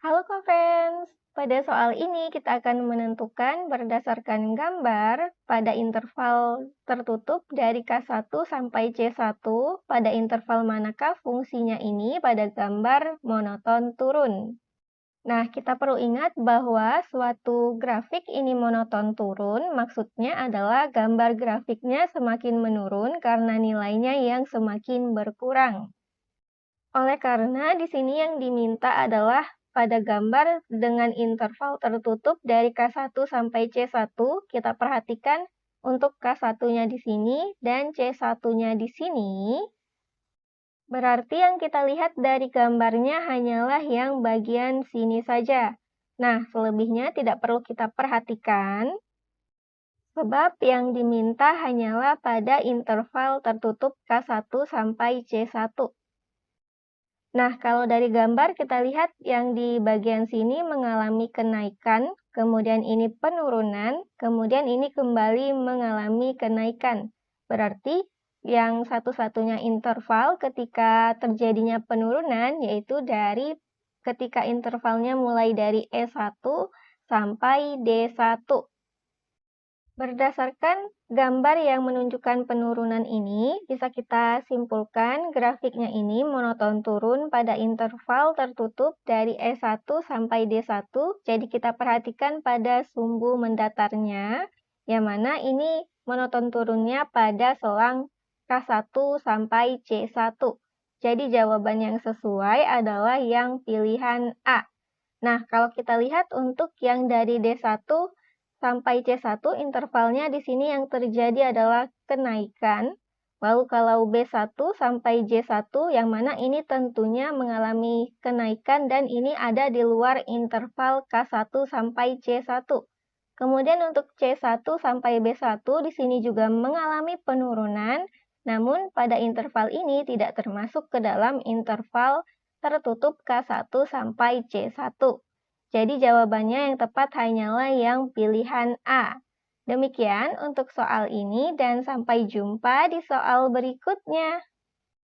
Halo Kak pada soal ini kita akan menentukan berdasarkan gambar pada interval tertutup dari K1 sampai C1 pada interval manakah fungsinya ini pada gambar monoton turun. Nah, kita perlu ingat bahwa suatu grafik ini monoton turun, maksudnya adalah gambar grafiknya semakin menurun karena nilainya yang semakin berkurang. Oleh karena di sini yang diminta adalah pada gambar dengan interval tertutup dari K1 sampai C1, kita perhatikan untuk K1-nya di sini dan C1-nya di sini. Berarti yang kita lihat dari gambarnya hanyalah yang bagian sini saja. Nah, selebihnya tidak perlu kita perhatikan, sebab yang diminta hanyalah pada interval tertutup K1 sampai C1. Nah, kalau dari gambar kita lihat yang di bagian sini mengalami kenaikan, kemudian ini penurunan, kemudian ini kembali mengalami kenaikan. Berarti yang satu-satunya interval ketika terjadinya penurunan yaitu dari ketika intervalnya mulai dari E1 sampai D1. Berdasarkan gambar yang menunjukkan penurunan ini, bisa kita simpulkan grafiknya ini monoton turun pada interval tertutup dari E1 sampai D1. Jadi kita perhatikan pada sumbu mendatarnya, yang mana ini monoton turunnya pada selang K1 sampai C1. Jadi jawaban yang sesuai adalah yang pilihan A. Nah, kalau kita lihat untuk yang dari D1 sampai C1 intervalnya di sini yang terjadi adalah kenaikan. Lalu kalau B1 sampai J1 yang mana ini tentunya mengalami kenaikan dan ini ada di luar interval K1 sampai C1. Kemudian untuk C1 sampai B1 di sini juga mengalami penurunan, namun pada interval ini tidak termasuk ke dalam interval tertutup K1 sampai C1. Jadi jawabannya yang tepat hanyalah yang pilihan A. Demikian untuk soal ini dan sampai jumpa di soal berikutnya.